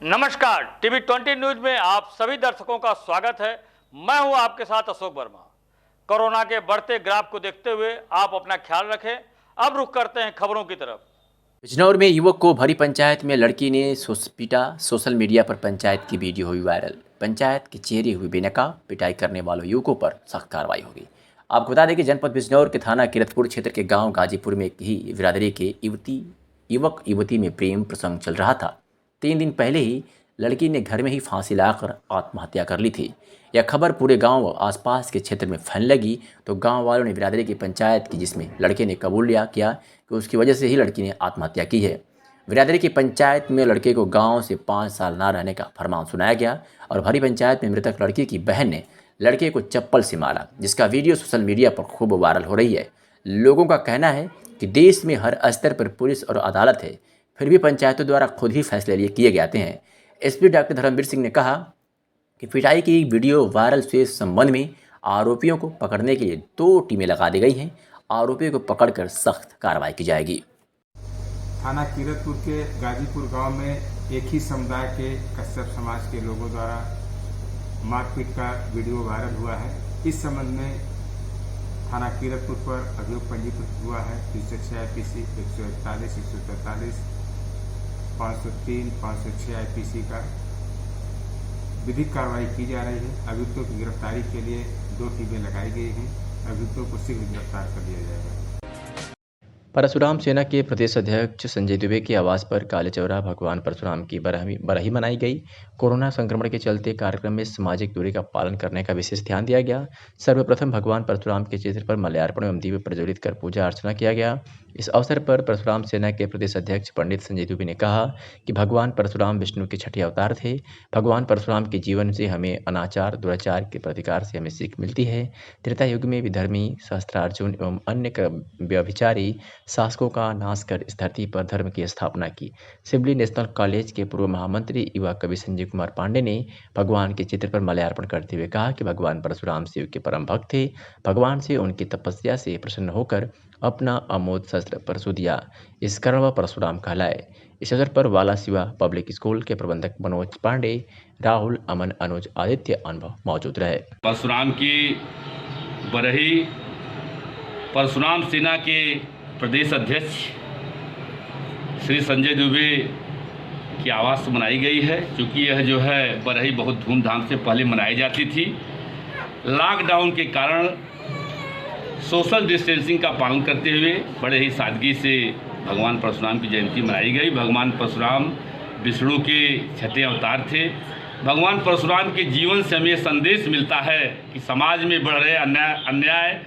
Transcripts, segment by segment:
नमस्कार, TV 20 news में आप सभी दर्शकों का स्वागत है। मैं हूं आपके साथ अशोक वर्मा। कोरोना के बढ़ते ग्राफ को देखते हुए आप अपना ख्याल रखें। अब रुख करते हैं खबरों की तरफ। बिजनौर में युवक को भरी पंचायत में लड़की ने पीटा। सोशल मीडिया पर पंचायत की वीडियो हुई वायरल। पंचायत के चेहरे हुई बेनकाब पिटाई करने वालों युवकों पर सख्त कार्रवाई होगी। आपको बता दें कि जनपद बिजनौर के थाना किरतपुर क्षेत्र के गांव गाजीपुर में एक ही बिरादरी के युवक युवती में प्रेम प्रसंग चल रहा था। 3 दिन पहले ही लड़की ने घर में ही फांसी लगाकर आत्महत्या कर ली थी। यह खबर पूरे गांव व आसपास के क्षेत्र में फैलने लगी तो गांव वालों ने बिरादरी की पंचायत की, जिसमें लड़के ने कबूल किया कि उसकी वजह से ही लड़की ने आत्महत्या की है। बिरादरी की पंचायत में लड़के को गांव से 5 साल ना रहने का फरमान सुनाया गया और भरी पंचायत में मृतक लड़की की बहन ने लड़के को चप्पल से मारा, जिसका वीडियो सोशल मीडिया पर खूब वायरल हो रही है। लोगों का कहना है कि देश में हर स्तर पर पुलिस और अदालत है, फिर भी पंचायतों द्वारा खुद ही फैसले किए जाते हैं। एसपी डॉक्टर धर्मवीर सिंह ने कहा कि पिटाई की वीडियो वायरल से संबंध में आरोपियों को पकड़ने के लिए 2 टीमें लगा दी गई हैं। आरोपियों को पकड़कर सख्त कार्रवाई की जाएगी। थाना किरतपुर के गाजीपुर गांव में एक ही समुदाय के कश्यप समाज के लोगों द्वारा मारपीट का वीडियो वायरल हुआ है। इस संबंध में थाना किरतपुर पर अभियोग पंजीकृत हुआ है। 306 IPC 141, 143, 503, 506 IPC का विधिक कार्रवाई की जा रही है। अभियुक्तों की गिरफ्तारी के लिए 2 टीमें लगाई गई हैं। अभियुक्तों को शीघ्र गिरफ्तार कर लिया जाएगा। परशुराम सेना के प्रदेश अध्यक्ष संजय दुबे के आवास पर काले चौरा भगवान परशुराम की बरही मनाई गई। कोरोना संक्रमण के चलते कार्यक्रम में सामाजिक दूरी का पालन करने का विशेष ध्यान दिया गया। सर्वप्रथम भगवान परशुराम के चित्र पर माल्यार्पण एवं दीप प्रज्वलित कर पूजा अर्चना किया गया। इस अवसर पर परशुराम सेना के प्रदेश अध्यक्ष पंडित संजय दुबे ने कहा कि भगवान परशुराम विष्णु के छठे अवतार थे। भगवान परशुराम के जीवन से हमें अनाचार दुराचार के प्रतिकार से हमें सीख मिलती है। त्रेता युग में विधर्मी सहस्त्रार्जुन एवं अन्य व्यभिचारी शासकों का नाश कर इस धरती पर धर्म की स्थापना की। सिवली नेशनल कॉलेज के पूर्व महामंत्री युवा कवि संजय कुमार पांडे ने भगवान के चित्र पर माल्यार्पण करते हुए कहा कि भगवान परशुराम शिव के परम भक्त थे। भगवान से उनकी तपस्या से प्रसन्न होकर अपना अमोद शस्त्र परशु दिया, इस कारण वह परशुराम कहलाए। इस अवसर पर वाला शिवा पब्लिक स्कूल के प्रबंधक मनोज पांडे, राहुल, अमन, अनुज, आदित्य अनुभव मौजूद रहे। परशुराम की बरही परशुराम सेना के प्रदेश अध्यक्ष श्री संजय दुबे की आवाज़ से मनाई गई है। क्योंकि यह जो है बरही बहुत धूमधाम से पहले मनाई जाती थी। लॉकडाउन के कारण सोशल डिस्टेंसिंग का पालन करते हुए बड़े ही सादगी से भगवान परशुराम की जयंती मनाई गई। भगवान परशुराम विष्णु के छठे अवतार थे। भगवान परशुराम के जीवन से हमें संदेश मिलता है कि समाज में बढ़ रहे अन्याय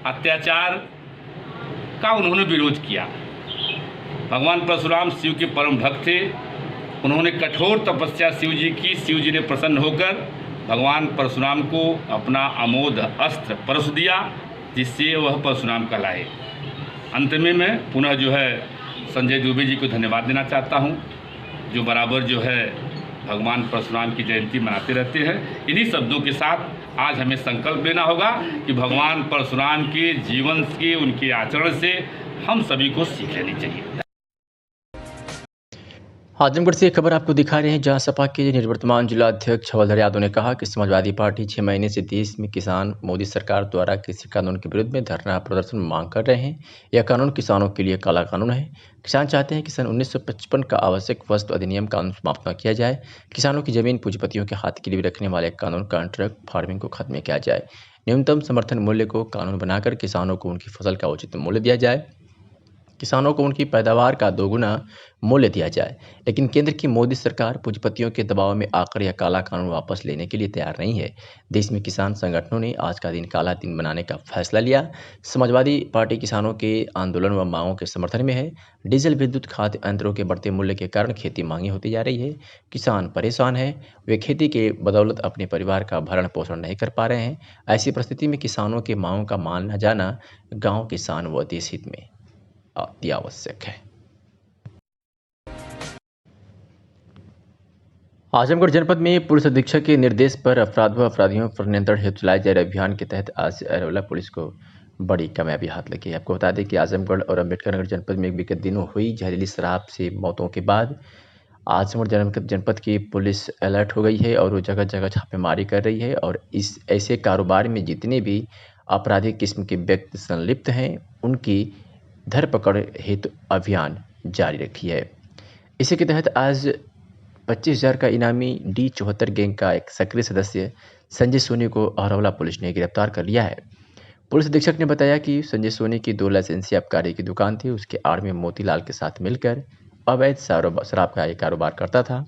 अत्याचार का उन्होंने विरोध किया। भगवान परशुराम शिव के परम भक्त थे। उन्होंने कठोर तपस्या शिव जी की। शिव जी ने प्रसन्न होकर भगवान परशुराम को अपना अमोद अस्त्र परशु दिया, जिससे वह परशुराम कहलाए। अंत में मैं पुनः जो है संजय दुबे जी को धन्यवाद देना चाहता हूं, जो बराबर जो है भगवान परशुराम की जयंती मनाते रहते हैं। इन्हीं शब्दों के साथ आज हमें संकल्प लेना होगा कि भगवान परशुराम के जीवन के उनके आचरण से हम सभी को सीख लेनी चाहिए। आजमगढ़ से खबर आपको दिखा रहे हैं, जहां सपा के निवर्तमान जिला अध्यक्ष हवलधर यादव ने कहा कि समाजवादी पार्टी 6 महीने से देश में किसान मोदी सरकार द्वारा कृषि कानून के विरुद्ध में धरना प्रदर्शन मांग कर रहे हैं। यह कानून किसानों के लिए काला कानून है। किसान चाहते हैं कि सन 1955 का आवश्यक वस्तु अधिनियम कानून समाप्त न किया जाए। किसानों की जमीन पूंजीपतियों के हाथ गिरवी रखने वाले कानून कॉन्ट्रैक्ट फार्मिंग को खत्म किया जाए। न्यूनतम समर्थन मूल्य को कानून बनाकर किसानों को उनकी फसल का उचित मूल्य दिया जाए। किसानों को उनकी पैदावार का 2 गुना मूल्य दिया जाए। लेकिन केंद्र की मोदी सरकार पूंजीपतियों के दबाव में आकर यह काला कानून वापस लेने के लिए तैयार नहीं है। देश में किसान संगठनों ने आज का दिन काला दिन बनाने का फैसला लिया। समाजवादी पार्टी किसानों के आंदोलन व मांगों के समर्थन में है। डीजल, विद्युत, खाद्य यंत्रों के बढ़ते मूल्य के कारण खेती महंगी होती जा रही है। किसान परेशान है। वे खेती के बदौलत अपने परिवार का भरण पोषण नहीं कर पा रहे हैं। ऐसी परिस्थिति में किसानों के मांगों का माना जाना गाँव, किसान व देश हित में अति आवश्यक है। आजमगढ़ जनपद में पुलिस अधीक्षक के निर्देश पर अपराध व अपराधियों पर नियंत्रण हेतु चलाए जा रहे अभियान के तहत आज से अरवला पुलिस को बड़ी कामयाबी हाथ लगी है। आपको बता दें कि आजमगढ़ और अम्बेडकर नगर जनपद में विगत दिनों हुई जहरीली शराब से मौतों के बाद आजमगढ़ जनपद की पुलिस अलर्ट हो गई है और वो जगह जगह छापेमारी कर रही है और इस ऐसे कारोबार में जितने भी आपराधिक किस्म के व्यक्ति संलिप्त हैं उनकी धरपकड़ हेतु अभियान जारी रखी है। इसी के तहत आज 25,000 का इनामी D74 गैंग का एक सक्रिय सदस्य संजय सोनी को अरवला पुलिस ने गिरफ्तार कर लिया है। पुलिस अधीक्षक ने बताया कि संजय सोनी की 2 लाइसेंसी आबकारी की दुकान थी। उसके आड़ में मोतीलाल के साथ मिलकर अवैध शराब का ये कारोबार करता था।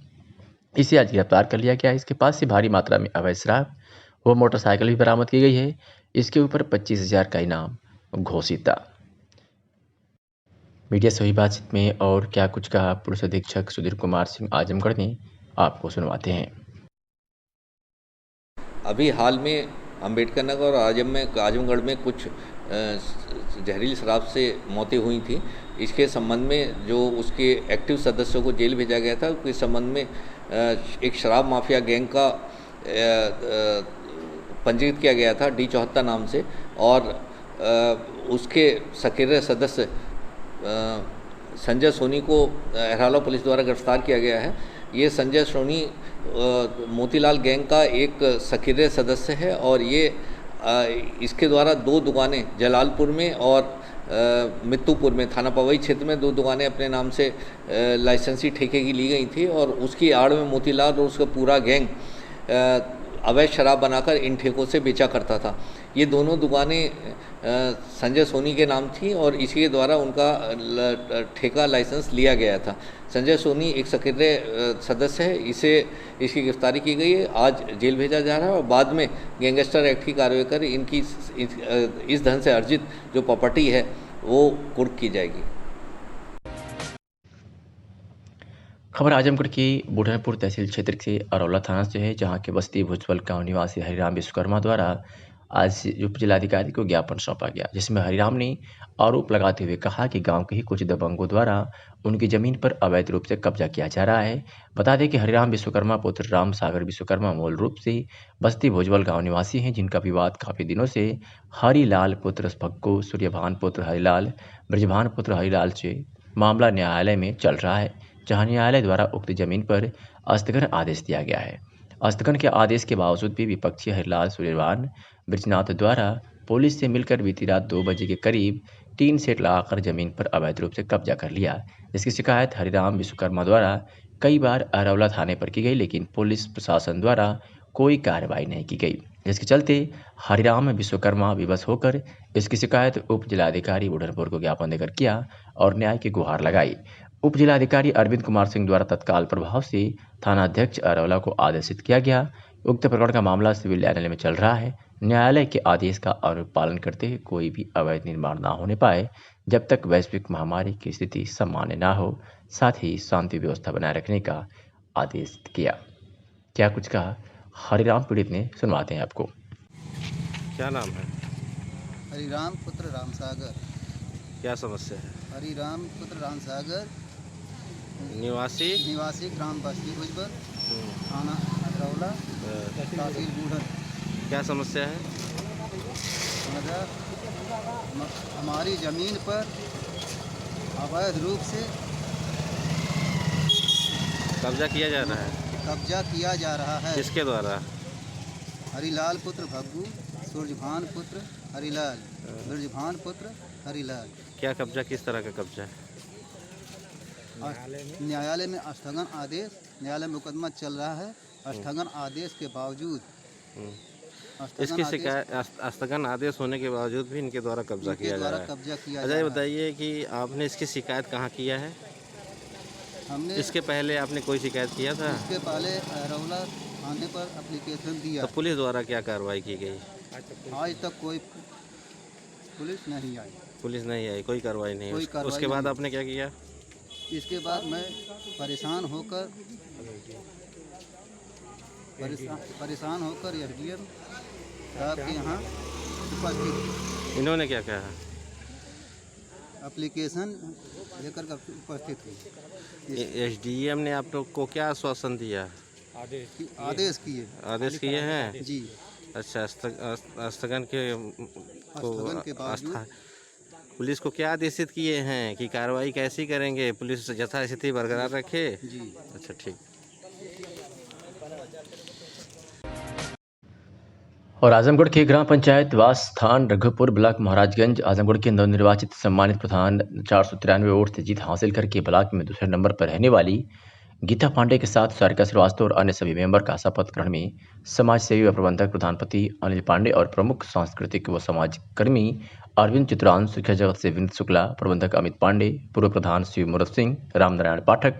इसे आज गिरफ्तार कर लिया गया। इसके पास से भारी मात्रा में अवैध शराब व मोटरसाइकिल भी बरामद की गई है। इसके ऊपर 25,000 का इनाम घोषित था। मीडिया से हुई बातचीत में और क्या कुछ कहा पुलिस अधीक्षक सुधीर कुमार सिंह आजमगढ़ ने, आपको सुनवाते हैं। अभी हाल में अम्बेडकर नगर और आजमगढ़ में कुछ जहरीली शराब से मौतें हुई थी। इसके संबंध में जो उसके एक्टिव सदस्यों को जेल भेजा गया था, उसके संबंध में एक शराब माफिया गैंग का पंजीकृत किया गया था D74 नाम से, और उसके सक्रिय सदस्य संजय सोनी को अरवला पुलिस द्वारा गिरफ्तार किया गया है। ये संजय सोनी मोतीलाल गैंग का एक सक्रिय सदस्य है और ये इसके द्वारा 2 दुकानें जलालपुर में और मित्तूपुर में थाना पवई क्षेत्र में 2 दुकानें अपने नाम से लाइसेंसी ठेके की ली गई थी और उसकी आड़ में मोतीलाल और उसका पूरा गैंग अवैध शराब बनाकर इन ठेकों से बेचा करता था। ये दोनों दुकानें संजय सोनी के नाम थी और इसके द्वारा उनका ठेका लाइसेंस लिया गया था। संजय सोनी एक सक्रिय सदस्य है, इसकी गिरफ्तारी की गई है। आज जेल भेजा जा रहा है और बाद में गैंगस्टर एक्ट की कार्रवाई कर इनकी इस धन से अर्जित जो प्रॉपर्टी है वो कुर्क की जाएगी। खबर आजमगढ़ की बुढ़नपुर तहसील क्षेत्र के अरौला थाना से है, जहां के बस्ती भुजबल गांव निवासी हरिराम विश्वकर्मा द्वारा आज उप जिलाधिकारी को ज्ञापन सौंपा गया, जिसमें हरिराम ने आरोप लगाते हुए कहा कि गांव के ही कुछ दबंगों द्वारा उनकी जमीन पर अवैध रूप से कब्जा किया जा रहा है। बता दें कि हरिराम विश्वकर्मा पुत्र राम सागर विश्वकर्मा मूल रूप से बस्ती भुजबल गांव निवासी हैं, जिनका विवाद काफ़ी दिनों से हरिलाल पुत्र भग्गू, सूर्यभान पुत्र हरिलाल, ब्रजभान पुत्र हरिलाल से मामला न्यायालय में चल रहा है, जहां न्यायालय द्वारा उक्त जमीन पर स्थगन आदेश दिया गया है। स्थगन के आदेश के बावजूद भी विपक्षी हरिलाल सूर्यभान ब्रजनाथ द्वारा पुलिस से मिलकर बीती रात 2 बजे के करीब टीन सेट लगाकर जमीन पर अवैध रूप से कब्जा कर लिया, जिसकी शिकायत हरिराम विश्वकर्मा द्वारा कई बार अरवला थाने पर की गई, लेकिन पुलिस प्रशासन द्वारा कोई कार्रवाई नहीं की गई, जिसके चलते हरिराम विश्वकर्मा विवश होकर इसकी शिकायत उप जिलाधिकारी बुढ़नपुर को ज्ञापन देकर किया और न्याय की गुहार लगाई। उप जिलाधिकारी अरविंद कुमार सिंह द्वारा तत्काल प्रभाव से थानाध्यक्ष अरवला को आदेशित किया गया। उक्त प्रकरण का मामला सिविल न्यायालय में चल रहा है। न्यायालय के आदेश का अनुपालन करते हुए कोई भी अवैध निर्माण न होने पाए जब तक वैश्विक महामारी की स्थिति सामान्य न हो, साथ ही शांति व्यवस्था बनाए रखने का आदेश किया। क्या कुछ कहा हरिराम पीड़ित ने, सुनवाते हैं आपको। क्या नाम है? हरिराम पुत्र राम सागर। क्या समस्या है? हरिराम पुत्र राम सागर निवासी ग्राम बस्ती भुजबल, थाना अरवला, तहसील बूढ़न। क्या समस्या है? हमारी ज़मीन पर अवैध रूप से कब्जा किया जा रहा है। किसके द्वारा? हरिलाल पुत्र भग्गू, सूर्यभान पुत्र हरिलाल, ब्रजभान पुत्र हरिलाल। क्या कब्जा, किस तरह का कब्जा है? न्यायालय में स्थगन आदेश, न्यायालय में मुकदमा चल रहा है। स्थगन आदेश के बावजूद इसकी शिकायत, स्थगन आदेश होने के बावजूद भी इनके द्वारा कब्जा किया जा रहा है। अच्छा, ये बताइए कि आपने इसकी शिकायत कहाँ किया है? हमने इसके पहले आपने कोई शिकायत किया था? इसके पहले अरवला थाने पर एप्लीकेशन दिया। तो पुलिस द्वारा क्या कार्रवाई की गई? आज तक कोई पुलिस नहीं आई। कोई कार्रवाई नहीं हुई। उसके बाद आपने क्या किया? इसके बाद मैं परेशान होकर SDM साहब के यहाँ उपस्थित। इन्होंने क्या कहा? एप्लीकेशन लेकर उपस्थित हुई। SDM ने आप लोग को क्या आश्वासन दिया? आदेश किए हैं जी। अच्छा, स्थगन के पुलिस को क्या आदेशित किए हैं कि कार्रवाई कैसी करेंगे? पुलिस यथास्थिति बरकरार रखे? जी। अच्छा, ठीक। और आजमगढ़ के ग्राम पंचायत वास स्थान रघुपुर ब्लॉक महाराजगंज आजमगढ़ के नवनिर्वाचित सम्मानित प्रधान 493 वोट से जीत हासिल करके ब्लॉक में दूसरे नंबर पर रहने वाली गीता पांडे के साथ सारिका श्रीवास्तव और अन्य सभी मेंबर का शपथ ग्रहण में समाज सेवी व प्रबंधक प्रधानपति अनिल पांडे और प्रमुख सांस्कृतिक व सामाजिक कर्मी अरविंद चित्रांश, सुखिया जगत से विनीत शुक्ला, प्रबंधक अमित पांडे, पूर्व प्रधान शिव मूरत सिंह, रामनारायण पाठक,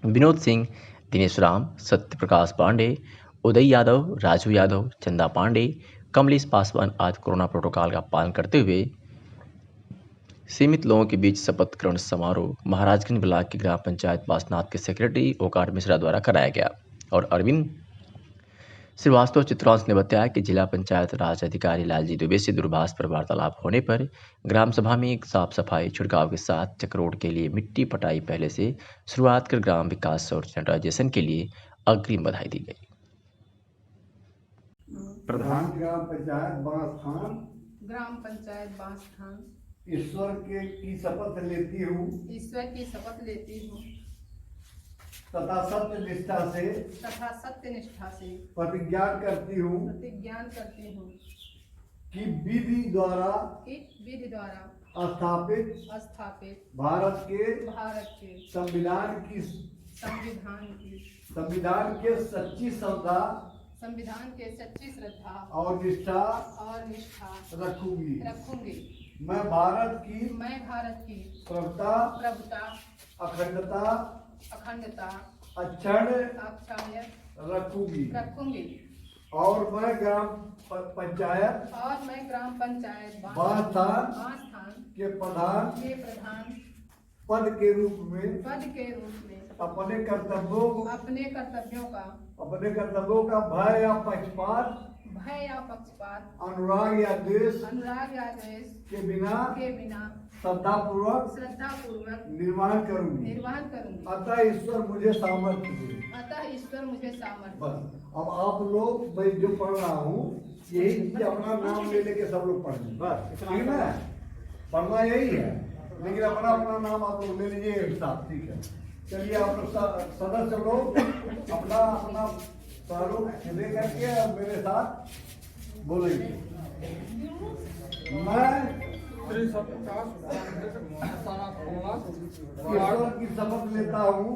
विनोद सिंह, दिनेश राम, सत्य प्रकाश पांडे, उदय यादव, राजू यादव, चंदा पांडे, कमलेश पासवान आदि कोरोना प्रोटोकॉल का पालन करते हुए सीमित लोगों के बीच शपथ ग्रहण समारोह महाराजगंज ब्लॉक की ग्राम पंचायत वासनाथ के सेक्रेटरी ओकार मिश्रा द्वारा कराया गया। और अरविंद श्रीवास्तव चित्रांश ने बताया कि जिला पंचायत राज अधिकारी लालजी दुबे से दूरभाष पर वार्तालाप होने पर ग्राम सभा में साफ सफाई छिड़काव के साथ चक्रोड के लिए मिट्टी पटाई पहले से शुरुआत कर ग्राम विकास और सैनिटाइजेशन के लिए अग्रिम बधाई दी गई। प्रधान ग्राम पंचायत बांसखान ईश्वर की शपथ लेती हूँ तथा सत्य निष्ठा से प्रतिज्ञा करती हूँ कि विधि द्वारा स्थापित भारत के संविधान के सच्ची श्रद्धा और निष्ठा रखूंगी। मैं भारत की प्रभुता अखंडता अक्षण रखूंगी और मैं ग्राम पंचायत बांसस्थान के प्रधान पद के रूप में अपने कर्तव्यों का भय या पक्षपात अनुराग या द्वेष के बिना श्रद्धापूर्वक निर्वाहन करूंगी। अतः ईश्वर मुझे सामर्थ्य दे। बस अब आप लोग मैं जो पढ़ रहा हूँ यही अपना नाम ले लेके सब लोग पढ़ेंगे। बस ठीक है, पढ़ना यही है, लेकिन अपना नाम आप लोग ले लीजिए एक साथ। ठीक है, चलिए आप लोग सदस्य लोग अपना प्रारूप ले करके मेरे साथ बोलेंगे। मैं ईश्वर की शपथ लेता हूँ,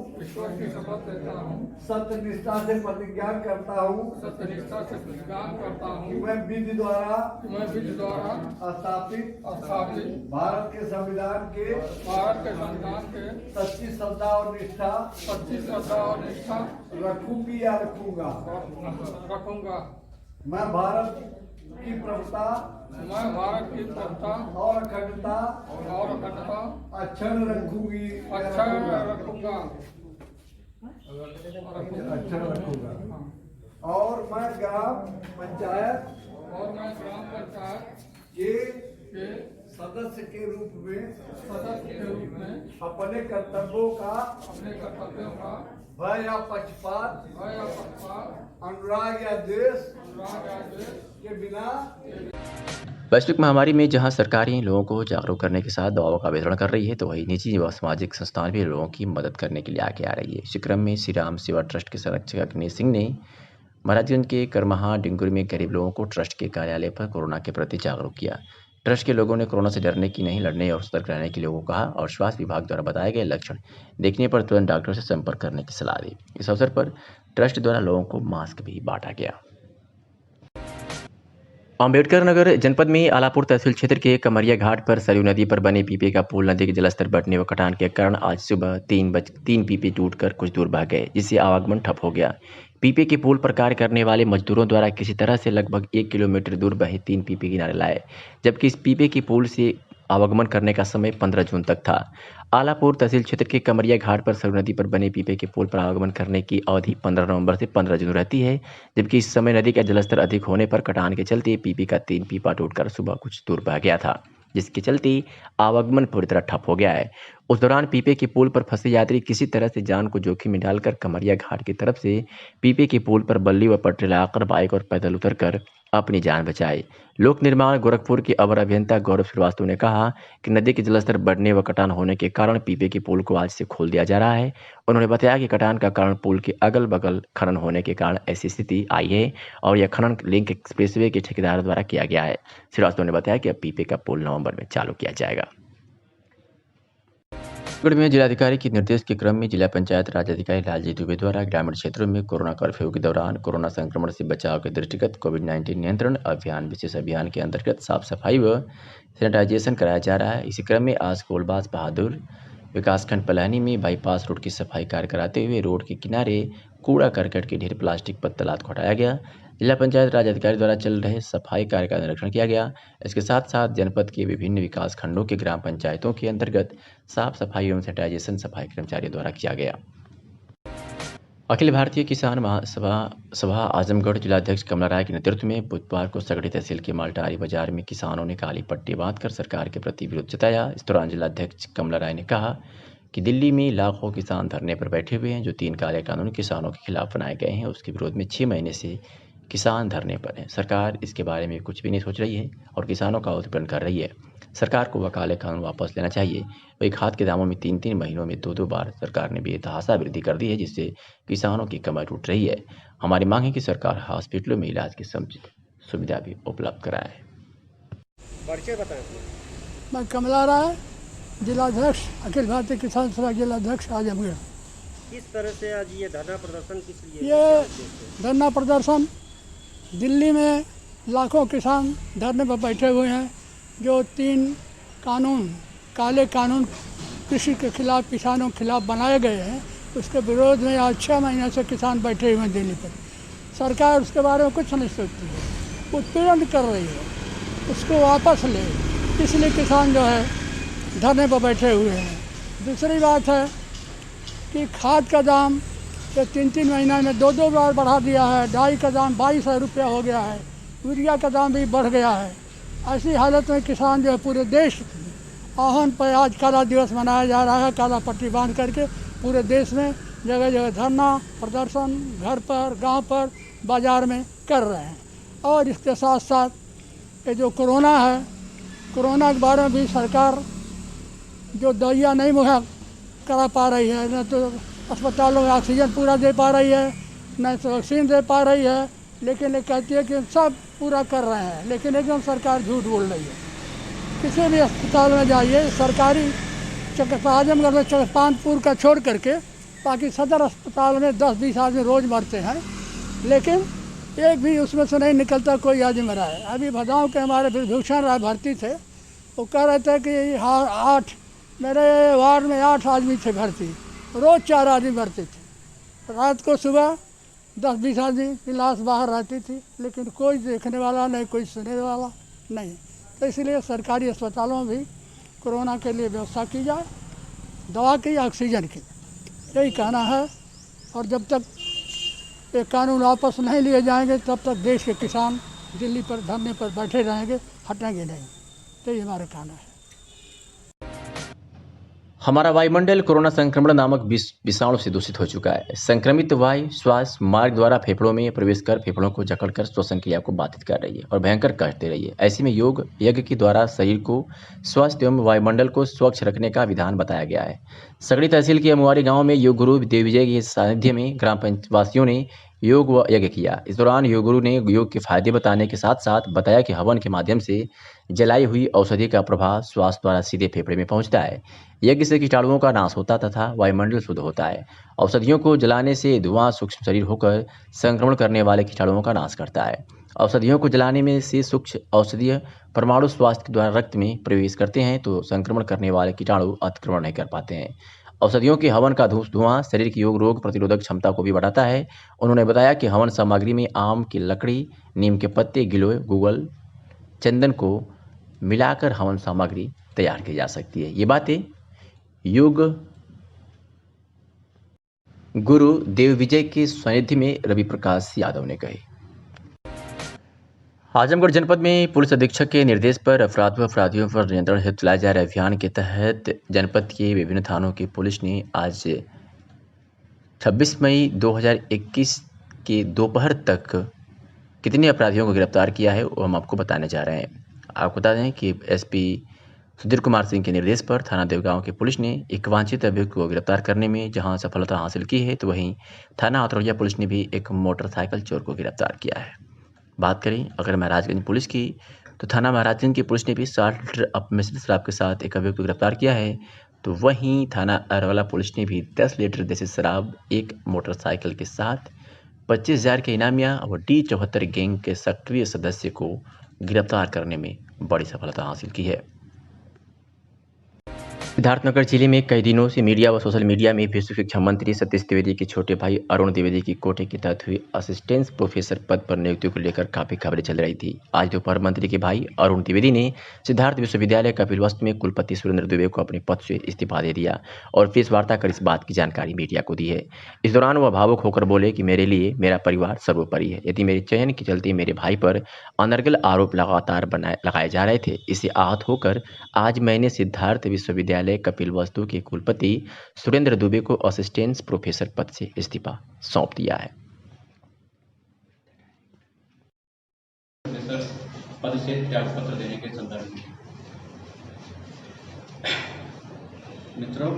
सत्य निष्ठा से प्रतिज्ञा करता हूँ कि मैं विधि द्वारा स्थापित भारत के संविधान के सच्ची श्रद्धा और निष्ठा रखूंगी या रखूंगा। मैं भारत की प्रभुता और अखंडता अक्षण रखूंगी। और मैं ग्राम पंचायत के सदस्य के रूप में अपने कर्तव्यों का भय या पक्षपात अनुराग या द्वेष के बिना। वैश्विक महामारी में जहां सरकारें लोगों को जागरूक करने के साथ दवाओं का वितरण कर रही है, तो वहीं निजी व सामाजिक संस्थान भी लोगों की मदद करने के लिए आगे आ रही है। इसी क्रम में श्री राम सेवा ट्रस्ट के संरक्षक अग्नेश सिंह ने महाराजगंज के करमहा डिंगुरी में गरीब लोगों को ट्रस्ट के कार्यालय पर कोरोना के प्रति जागरूक किया। ट्रस्ट के लोगों ने कोरोना से डरने की नहीं, लड़ने और सतर्क रहने के लोगों को कहा और स्वास्थ्य विभाग द्वारा बताए गए लक्षण देखने पर तुरंत डॉक्टर से संपर्क करने की सलाह दी। इस अवसर पर ट्रस्ट द्वारा लोगों को मास्क भी बांटा गया। अम्बेडकर नगर जनपद में आलापुर तहसील क्षेत्र के कमरिया घाट पर सरयू नदी पर बने पीपे का पुल नदी के जलस्तर बढ़ने व कटान के कारण आज सुबह 3 पीपे टूटकर कुछ दूर बह गए, जिससे आवागमन ठप हो गया। पीपे के पुल पर कार्य करने वाले मजदूरों द्वारा किसी तरह से लगभग 1 किलोमीटर दूर बहे 3 पीपे किनारे लाए, जबकि इस पीपे के पुल से आवागमन करने का समय 15 जून तक था। आलापुर तहसील क्षेत्र के कमरिया घाट पर सरयू नदी पर बने पीपे के पुल पर आवागमन करने की अवधि 15 नवंबर से 15 जून रहती है, जबकि इस समय नदी का जलस्तर अधिक होने पर कटान के चलते पीपे का 3 पीपा टूटकर सुबह कुछ दूर बह गया था, जिसके चलते आवागमन पूरी तरह ठप हो गया है। उस दौरान पीपे के पुल पर फंसे यात्री किसी तरह से जान को जोखिम में डालकर कमरिया घाट की तरफ से पीपे के पुल पर बल्ली व पटरी लगाकर बाइक और पैदल उतरकर अपनी जान बचाई। लोक निर्माण गोरखपुर के अवर अभियंता गौरव श्रीवास्तव ने कहा कि नदी के जलस्तर बढ़ने व कटान होने के कारण पीपे के पुल को आज से खोल दिया जा रहा है। उन्होंने बताया कि कटान का कारण पुल के अगल बगल खनन होने के कारण ऐसी स्थिति आई है और यह खनन लिंक एक्सप्रेसवे के ठेकेदार द्वारा किया गया है। श्रीवास्तव ने बताया कि अब पीपे का पुल नवंबर में चालू किया जाएगा। छत्तीसगढ़ में जिलाधिकारी के निर्देश के क्रम में जिला पंचायत राज अधिकारी लालजी दुबे द्वारा ग्रामीण क्षेत्रों में कोरोना कर्फ्यू के दौरान कोरोना संक्रमण से बचाव के दृष्टिगत कोविड-19 नियंत्रण अभियान विशेष अभियान के अंतर्गत साफ सफाई व सैनिटाइजेशन कराया जा रहा है। इसी क्रम में आज कोलबास बहादुर विकासखंड पलानी में बाईपास रोड की सफाई कार्य कराते हुए रोड के किनारे कूड़ा करकट के ढेर प्लास्टिक पत्तलात को हटाया गया। जिला पंचायत राज अधिकारी द्वारा चल रहे सफाई कार्य का निरीक्षण किया गया। इसके साथ साथ जनपद के विभिन्न विकास खंडों के ग्राम पंचायतों के अंतर्गत साफ सफाई एवं सैनिटाइजेशन सफाई कर्मचारियों द्वारा किया गया। अखिल भारतीय किसान महासभा आजमगढ़ जिलाध्यक्ष कमला राय के नेतृत्व में बुधवार को सगड़ी तहसील के माल्टारी बाजार में किसानों ने काली पट्टी बांधकर सरकार के प्रति विरोध जताया। इस दौरान जिलाध्यक्ष कमला राय ने कहा कि दिल्ली में लाखों किसान धरने पर बैठे हुए हैं। जो 3 काले कानून किसानों के खिलाफ बनाए गए हैं उसके विरोध में 6 महीने से किसान धरने पर हैं। सरकार इसके बारे में कुछ भी नहीं सोच रही है और किसानों का उत्पीड़न कर रही है। सरकार को वह काले कानून वापस लेना चाहिए। वही खाद के दामों में 3-3 महीनों में 2-2 बार सरकार ने बेतहाशा वृद्धि कर दी है, जिससे किसानों की कमर टूट रही है। हमारी मांग है कि सरकार हॉस्पिटलों में इलाज की समुचित सुविधा भी उपलब्ध कराए। परिचय बताएं। मैं कमला राय, जिलाध्यक्ष अखिल भारतीय किसान सभा जिलाध्यक्ष आजमगढ़। किस तरह से आज ये धरना प्रदर्शन किस लिए? ये धरना प्रदर्शन दिल्ली में लाखों किसान धरने पर बैठे हुए हैं। जो 3 कानून काले कानून कृषि के खिलाफ किसानों के खिलाफ बनाए गए हैं उसके विरोध में आज 6 महीने से किसान बैठे हुए हैं दिल्ली पर। सरकार उसके बारे में कुछ नहीं सोचती है, उत्पीड़न कर रही है, उसको वापस ले, इसलिए किसान जो है धरने पर बैठे हुए हैं। दूसरी बात है कि खाद का दाम ये 3-3 महीने में 2-2 बार बढ़ा दिया है। डाई का दाम 2200 रुपया हो गया है, यूरिया का दाम भी बढ़ गया है। ऐसी हालत में किसान जो है पूरे देश आहन पर आज काला दिवस मनाया जा रहा है। काला पट्टी बांध करके पूरे देश में जगह जगह धरना प्रदर्शन घर पर, गांव पर, बाज़ार में कर रहे हैं। और इसके साथ साथ ये जो कोरोना है, कोरोना के बारे में भी सरकार जो दवाइयाँ नहीं मुहैया करा पा रही है, न तो अस्पतालों में ऑक्सीजन पूरा दे पा रही है, न तो वैक्सीन दे पा रही है, लेकिन ये कहती है कि सब पूरा कर रहे हैं, लेकिन एकदम सरकार झूठ बोल रही है। किसी भी अस्पताल में जाइए, सरकारी आजमगढ़ में चकपानपुर का छोड़ करके बाकी सदर अस्पताल में 10-20 आदमी रोज़ मरते हैं, लेकिन एक भी उसमें से नहीं निकलता कोई आदमी मरा है। अभी भदाओं के हमारे विभूषण राय भर्ती थे, वो कह रहे थे कि हाँ 8 मेरे वार्ड में 8 आदमी थे भर्ती, रोज़ 4 आदमी मरते थे। रात को सुबह 10-20 आदमी की लाश बाहर रहती थी, लेकिन कोई देखने वाला नहीं, कोई सुनने वाला नहीं। तो इसलिए सरकारी अस्पतालों में भी कोरोना के लिए व्यवस्था की जाए, दवा की, ऑक्सीजन की, यही कहना है। और जब तक ये कानून वापस नहीं लिए जाएंगे तब तक देश के किसान दिल्ली पर धरने पर बैठे रहेंगे, हटेंगे नहीं। तो ये हमारा कहना है। हमारा वायुमंडल कोरोना संक्रमण नामक विषाणु से दूषित हो चुका है। संक्रमित वायु श्वास मार्ग द्वारा फेफड़ों में प्रवेश कर फेफड़ों को जकड़कर श्वसन क्रिया को बाधित कर रही है और भयंकर कष्ट दे रही है। ऐसे में योग यज्ञ के द्वारा शरीर को स्वस्थ एवं वायुमंडल को स्वच्छ रखने का विधान बताया गया है। सगड़ी तहसील के अमुआरी गाँव में योग गुरु देवविजय के सानिध्य में ग्राम पंचायतवासियों ने योग व यज्ञ किया। इस दौरान योग गुरु ने योग के फायदे बताने के साथ साथ बताया कि हवन के माध्यम से जलाई हुई औषधि का प्रभाव श्वास द्वारा सीधे फेफड़े में पहुंचता है। यज्ञ से कीटाणुओं का नाश होता तथा वायुमंडल शुद्ध होता है। औषधियों को जलाने से धुआं सूक्ष्म शरीर होकर संक्रमण करने वाले कीटाणुओं का नाश करता है। औषधियों को जलाने में से सूक्ष्म औषधीय परमाणु स्वास्थ्य के द्वारा रक्त में प्रवेश करते हैं तो संक्रमण करने वाले कीटाणु अतिक्रमण नहीं कर पाते हैं। औषधियों के हवन का धुआं शरीर की रोग प्रतिरोधक क्षमता को भी बढ़ाता है। उन्होंने बताया कि हवन सामग्री में आम की लकड़ी, नीम के पत्ते, गिलोय, गूगल, चंदन को मिलाकर हवन सामग्री तैयार की जा सकती है। ये बातें योग गुरु देवविजय के सानिध्य में रवि प्रकाश यादव ने कही। आजमगढ़ जनपद में पुलिस अधीक्षक के निर्देश पर अपराधियों पर नियंत्रण हेतु चलाए जा रहे अभियान के तहत जनपद के विभिन्न थानों की पुलिस ने आज 26 मई 2021 के दोपहर तक कितने अपराधियों को गिरफ्तार किया है वो हम आपको बताने जा रहे हैं। आपको बता दें कि एसपी सुधीर कुमार सिंह के निर्देश पर थाना देवगांव की पुलिस ने एक वांछित अभियुक्त को गिरफ्तार करने में जहां सफलता हासिल की है, तो वहीं थाना अतरौलिया पुलिस ने भी एक मोटरसाइकिल चोर को गिरफ्तार किया है। बात करें अगर महाराजगंज पुलिस की, तो थाना महाराजगंज की पुलिस ने भी 60 लीटर मिश्रित शराब के साथ एक अभियुक्त को गिरफ्तार किया है। तो वहीं थाना अरवला पुलिस ने भी 10 लीटर देसी शराब, एक मोटरसाइकिल के साथ 25,000 के इनामिया और D74 गैंग के सक्रिय सदस्य को गिरफ्तार करने में बड़ी सफलता हासिल की है। सिद्धार्थनगर जिले में कई दिनों से मीडिया व सोशल मीडिया में विश्व शिक्षा मंत्री सतीश द्विवेदी के छोटे भाई अरुण द्विवेदी की कोटे के तहत हुई असिस्टेंट प्रोफेसर पद पर नियुक्ति को लेकर काफ़ी खबरें चल रही थी। आज दोपहर मंत्री के भाई अरुण द्विवेदी ने सिद्धार्थ विश्वविद्यालय कपिलवस्तु में कुलपति सुरेंद्र दुबे को अपने पद से इस्तीफा दे दिया और प्रेस वार्ता कर इस बात की जानकारी मीडिया को दी है। इस दौरान वह भावुक होकर बोले कि मेरे लिए मेरा परिवार सर्वोपरि है। यदि मेरे चयन के चलते मेरे भाई पर अनर्गल आरोप लगातार लगाए जा रहे थे, इससे आहत होकर आज मैंने सिद्धार्थ विश्वविद्यालय कपिलवस्तु के कुलपति सुरेंद्र दुबे को असिस्टेंट प्रोफेसर पद से इस्तीफा सौंप दिया है। पद से त्यागपत्र देने के संदर्भ में मित्रों,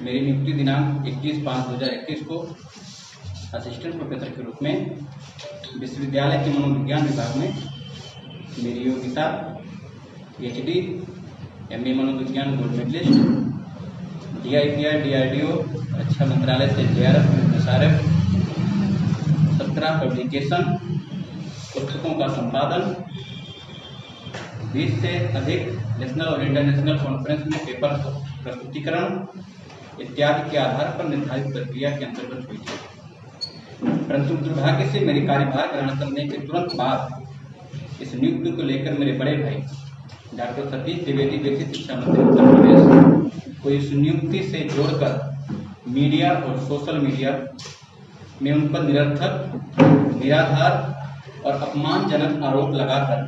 मेरी नियुक्ति दिनांक 21/5/2021 को असिस्टेंट प्रोफेसर के रूप में विश्वविद्यालय के मनोविज्ञान विभाग में मेरी योग्यता PhD, MA मनोविज्ञान गोल्ड मेडलिस्ट, DIPR DRDO रक्षा मंत्रालय से JRF SRF, 17 पब्लिकेशन, पुस्तकों का संपादन, 20 से अधिक नेशनल और इंटरनेशनल कॉन्फ्रेंस में पेपर प्रस्तुतिकरण इत्यादि के आधार पर निर्धारित प्रक्रिया के अंतर्गत हुई थी। परंतु दुर्भाग्य से मेरे कार्यभार ग्रहण करने के तुरंत बाद इस नियुक्ति को लेकर मेरे बड़े भाई डॉक्टर सतीश द्विवेदी व्यक्ति शिक्षा मंत्री उत्तर प्रदेश को इस नियुक्ति से जोड़कर मीडिया और सोशल मीडिया में उन पर निरर्थक, निराधार और अपमानजनक आरोप लगाकर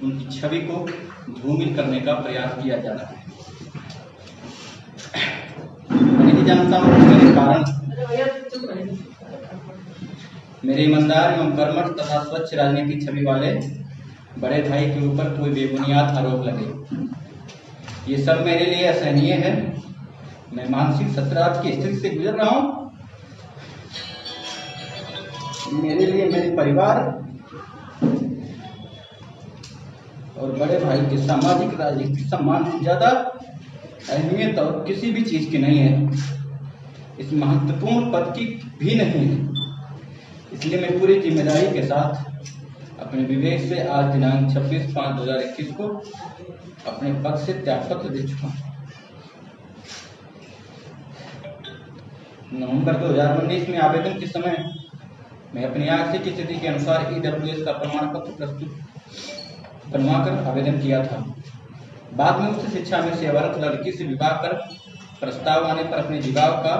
उनकी छवि को धूमिल करने का प्रयास किया जा रहा है। मैं नहीं जानता हूँ मेरे कारण मेरे ईमानदार एवं कर्मठ तथा स्वच्छ राजनीतिक छवि वाले बड़े भाई के ऊपर कोई बेबुनियाद आरोप लगे। ये सब मेरे लिए असहनीय है। मैं मानसिक सतरात की स्थिति से गुजर रहा हूँ। मेरे लिए मेरे परिवार और बड़े भाई के सामाजिक राजनीतिक सम्मान से ज्यादा अहमियत और किसी भी चीज की नहीं है, इस महत्वपूर्ण पद की भी नहीं है। इसलिए मैं पूरी जिम्मेदारी के साथ अपने विवेक से आज दिनांक 26/5/2021 को अपने पद से त्यागपत्र दे चुका हूँ। नवंबर 2019 में आवेदन के समय मैं अपनी आर्थिक स्थिति के अनुसार EWS का प्रमाण पत्र प्रस्तुत बनवाकर आवेदन किया था। बाद में उच्च शिक्षा में सेवारत लड़की से विवाह कर प्रस्ताव आने पर अपने विवाह का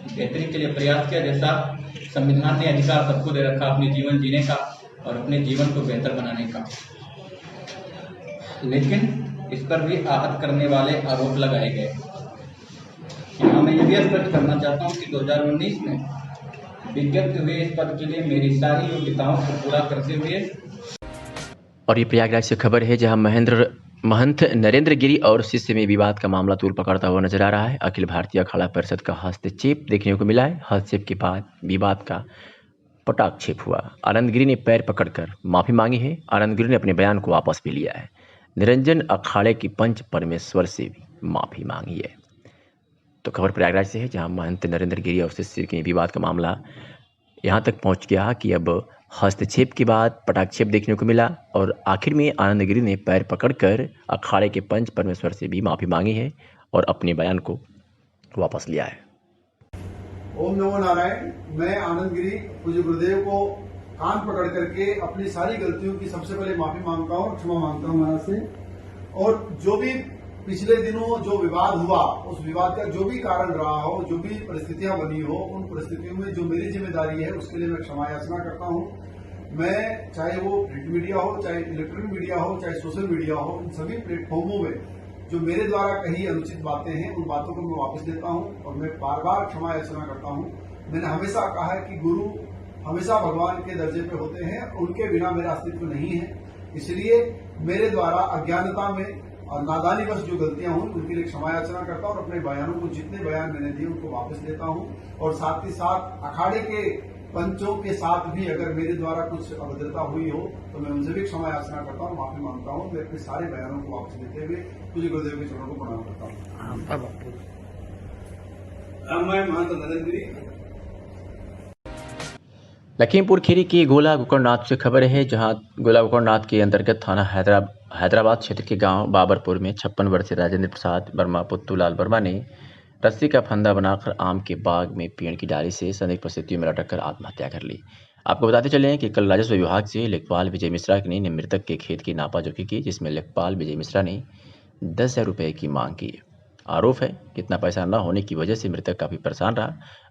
बेहतरी के लिए प्रयास किया, जैसा संविधान ने अधिकार सबको दे रखा अपने जीवन जीने का और अपने जीवन को बेहतर बनाने का। लेकिन इस पर भी आहत करने वाले आरोप लगाए गए। यहाँ मैं ये भी स्पष्ट करना चाहता हूँ कि 2019 में विज्ञप्ति हुए इस पद के लिए मेरी सारी योग्यताओं को पूरा करते हुए। और ये प्रयागराज से खबर है जहां महंत नरेंद्र गिरी और शिष्य में विवाद का मामला तूल पकड़ता हुआ नजर आ रहा है। अखिल भारतीय अखाड़ा परिषद का हस्तक्षेप देखने को मिला है। हस्तक्षेप के बाद विवाद का पटाक्षेप हुआ। आनंद गिरी ने पैर पकड़कर माफी मांगी है। आनंद गिरी ने अपने बयान को वापस भी लिया है। निरंजन अखाड़े की पंच परमेश्वर से भी माफी मांगी है। तो खबर प्रयागराज से है जहां महंत नरेंद्र गिरी और शिष्य के विवाद का मामला यहां तक पहुंच गया कि अब हस्तक्षेप के बाद पटाक्षेप देखने को मिला और आखिर में आनंद गिरी ने पैर पकड़कर अखाड़े के पंच परमेश्वर से भी माफी मांगी है और अपने बयान को वापस लिया है। ओम नमो नारायण। मैं आनंद गिरी पूज्य गुरुदेव को कान पकड़ करके अपनी सारी गलतियों की सबसे पहले माफी मांगता हूँ, क्षमा मांगता हूँ महाराज से। और जो भी पिछले दिनों जो विवाद हुआ, उस विवाद का जो भी कारण रहा हो, जो भी परिस्थितियां बनी हो, उन परिस्थितियों में जो मेरी जिम्मेदारी है उसके लिए मैं क्षमा याचना करता हूँ। मैं चाहे वो प्रिंट मीडिया हो, चाहे इलेक्ट्रॉनिक मीडिया हो, चाहे सोशल मीडिया हो, इन सभी प्लेटफॉर्मों में जो मेरे द्वारा कही अनुचित बातें हैं उन बातों को मैं वापस लेता हूं और मैं बार बार क्षमा याचना करता हूं। मैंने हमेशा कहा है कि गुरु हमेशा भगवान के दर्जे पे होते हैं, उनके बिना मेरा अस्तित्व नहीं है। इसलिए मेरे द्वारा अज्ञानता में और नादानीवश जो गलतियां हुई उनके लिए क्षमा याचना करता हूं और अपने बयानों को, जितने बयान मैंने दिए उनको वापस लेता हूं। और साथ ही साथ अखाड़े के पंचों के साथ भी अगर मेरे द्वारा कुछ अभद्रता हुई हो तो मैं उनसे भी क्षमा याचना करता हूं, माफी मांगता हूं। मैं अपने सारे बयानों को वापस लेते हुए पूज्य गुरुदेव के चरणों को प्रणाम करता हूं। अब मैं महंत नरेंद्री। लखीमपुर खीरी की गोला गोकर्णनाथ से खबर है, जहां गोला गोकर्णनाथ के अंतर्गत थाना हैदराबाद क्षेत्र के गांव बाबरपुर में 56 वर्षीय राजेंद्र प्रसाद वर्मा पुत्तूलाल वर्मा ने रस्सी का फंदा बनाकर आम के बाग में पेड़ की डाली से संदिग्ध परिस्थितियों में लटक कर आत्महत्या कर ली। आपको बताते चले कि कल राजस्व विभाग से लेखपाल विजय मिश्रा ने मृतक के खेत की नापाजोखी की, जिसमें लेखपाल विजय मिश्रा ने 10,000 रुपये की मांग की। आरोप है कि इतना पैसा न होने की वजह से मृतक काफ़ी परेशान रहा।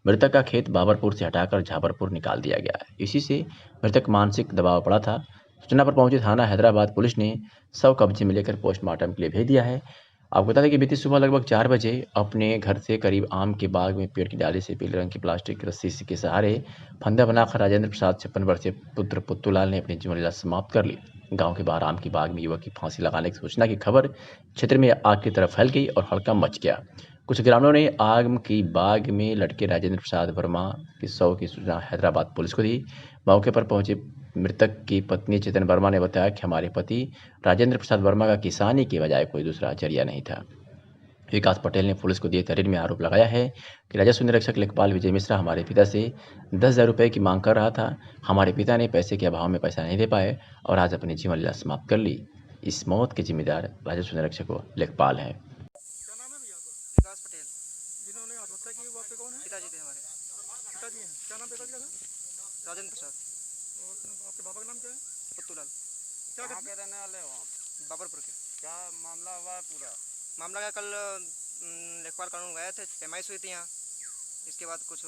मृतक का खेत बाबरपुर से हटाकर झाबरपुर निकाल दिया गया है। इसी से मृतक मानसिक दबाव पड़ा था। सूचना पर पहुंची थाना हैदराबाद पुलिस ने शव कब्जे में लेकर पोस्टमार्टम के लिए भेज दिया है। आपको बता दें कि बीती सुबह लगभग 4 बजे अपने घर से करीब आम के बाग में पेड़ की डाली से पीले रंग की प्लास्टिक की रस्सी के सहारे फंदा बनाकर राजेंद्र प्रसाद 56 वर्षीय पुत्र पुत्तूलाल ने अपनी जीवन लीला समाप्त कर ली। गांव के बाहर आम की बाग में युवक की फांसी लगाने की सूचना की खबर क्षेत्र में आग की तरफ फैल गई और हड़कंप मच गया। कुछ ग्रामीणों ने आग की बाग में लटके राजेंद्र प्रसाद वर्मा के शव की सूचना हैदराबाद पुलिस को दी। मौके पर पहुंचे मृतक की पत्नी चेतन वर्मा ने बताया कि हमारे पति राजेंद्र प्रसाद वर्मा का किसानी के बजाय कोई दूसरा जरिया नहीं था। विकास पटेल ने पुलिस को दिए तहरीर में आरोप लगाया है कि राजस्व निरीक्षक लेखपाल विजय मिश्रा हमारे पिता से 10,000 रुपये की मांग कर रहा था। हमारे पिता ने पैसे के अभाव में पैसा नहीं दे पाए और आज अपनी जीवन लीला समाप्त कर ली। इस मौत के जिम्मेदार राजस्व निरीक्षक लेखपाल हैं। विकास पटेल जिन्होंने आत्महत्या की, वो आपके कौन है? पिताजी थे हमारे। पिताजी हैं? क्या नाम पिताजी का था? राजेंद्र प्रसाद। और आपके बाबा का नाम क्या है? पुत्तूलाल। क्या के रहने वाले हो आप? बाबरपुर के। क्या मामला हुआ है पूरा? मामला क्या, कल लेखपाल कानून गए थे, पैमाइश हुई थी यहाँ। इसके बाद कुछ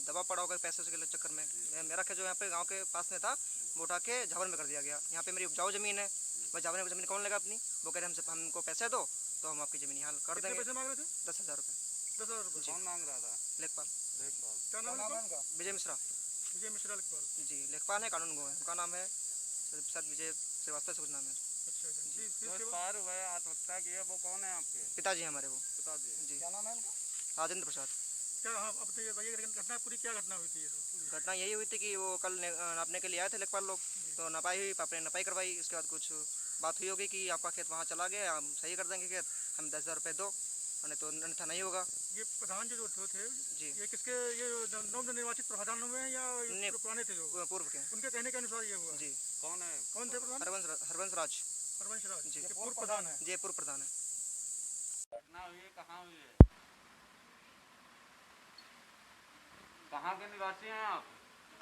दबाव पड़ा होगा पैसे के चक्कर में। मेरा खेत जो यहाँ पे गांव के पास में था वो उठा के झावर में कर दिया गया। यहाँ पे मेरी उपजाऊ जमीन है, बस झावर में ज़मीन कौन लेगा अपनी? वो कह रहे हमको पैसे दो तो हम आपकी ज़मीन यहाँ कर देंगे। पैसे मांग रहे थे? 10,000 रुपये। 10,000 रुपये कौन मांग रहा था? लेखपाल। क्या नाम है उनका? विजय मिश्रा। विजय मिश्रा लेखपाल जी, लेखपाल है, कानून गो है। उनका नाम है सर विजय श्रीवास्तव, कुछ नाम है। अच्छा जी। पार हुआ है, आत्महत्या की है, वो कौन है आपके? पिताजी हमारे वो। पिताजी जी। क्या नाम है उनका? राजेंद्र प्रसाद। क्या अब तो ये बताइए घटना पूरी क्या घटना हुई थी? घटना यही हुई थी कि वो कल नापने के लिए आए थे लेखपाल लोग, तो नपाई हुई, पापा ने नपाई करवाई। इसके बाद कुछ बात हुई होगी कि आपका खेत वहाँ चला गया, हम सही कर देंगे खेत, हम 10,000 रुपये दो, नहीं तो अन्यथा नहीं होगा। ये प्रधान जो थे जी, ये किसके, ये नव निर्वाचित प्रधान हुए हैं या पुराने थे जो पूर्व के? उनके कहने के अनुसार ये हुआ जी। कौन है? कौन थे प्रधान? हरवंश राज। हरवंश राज जी, पूर्व प्रधान है जी, पूर्व प्रधान है। घटना हुई है, कहाँ हुई है? कहाँ के निवासी हैं आप?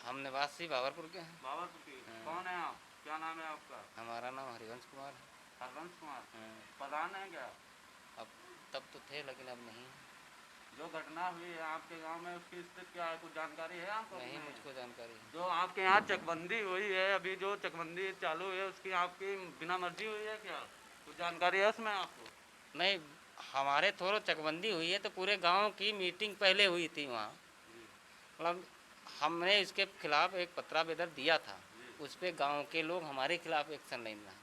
हम निवासी बाबरपुर के हैं। बाबरपुर के। कौन है आप? क्या नाम है आपका? हमारा नाम हरिवंश कुमार है। हरवंश कुमार प्रधान है क्या? अब तब तो थे लेकिन अब नहीं। जो घटना हुई है आपके गांव में उसकी स्थिति क्या है, कुछ जानकारी है आपको? नहीं, मुझको जानकारी है। जो आपके यहाँ चकबंदी हुई है, अभी जो चकबंदी चालू है उसकी आपकी बिना मर्जी हुई है क्या? कुछ जानकारी है उसमें आपको? नहीं, हमारे थोड़ा चकबंदी हुई है तो पूरे गांव की मीटिंग पहले हुई थी वहाँ। मतलब हमने इसके खिलाफ एक पत्रावेदन दिया था, उस पर गाँव के लोग हमारे खिलाफ एक्शन नहीं लिया।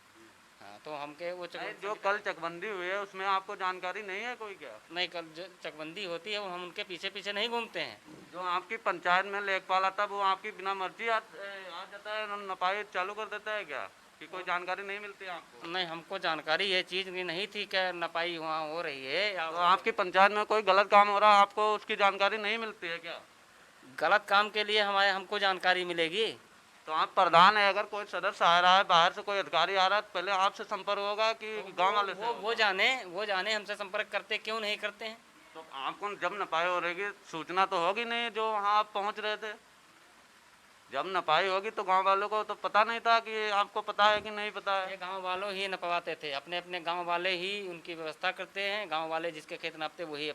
हाँ, तो हमके वो जो कल चकबंदी हुई है उसमें आपको जानकारी नहीं है कोई क्या? नहीं, कल जो चकबंदी होती है वो हम उनके पीछे पीछे नहीं घूमते हैं। जो आपकी पंचायत में लेखपाल आता है वो आपकी बिना मर्जी आ जाता है, नपाई चालू कर देता है क्या? कि कोई जानकारी नहीं मिलती आपको? नहीं, हमको जानकारी ये चीज़ की नहीं थी कि नपाई वहाँ हो रही है या तो आपकी पंचायत में कोई गलत काम हो रहा है, आपको उसकी जानकारी नहीं मिलती है क्या? गलत काम के लिए हमको जानकारी मिलेगी। तो आप प्रधान है, अगर कोई सदस्य आ रहा है, बाहर से कोई अधिकारी आ रहा है, पहले आपसे संपर्क होगा कि गांव वाले से? वो जाने हमसे संपर्क करते क्यों नहीं करते हैं? तो आपको जब नपाई हो रही सूचना तो होगी नहीं, जो वहाँ आप पहुँच रहे थे? जब नपाई होगी तो गांव वालों को तो पता नहीं था कि आपको पता है कि नहीं पता है? ये गांव वालों ही नपवाते थे, अपने अपने गांव वाले ही उनकी व्यवस्था करते हैं। गांव वाले जिसके खेत नापते वही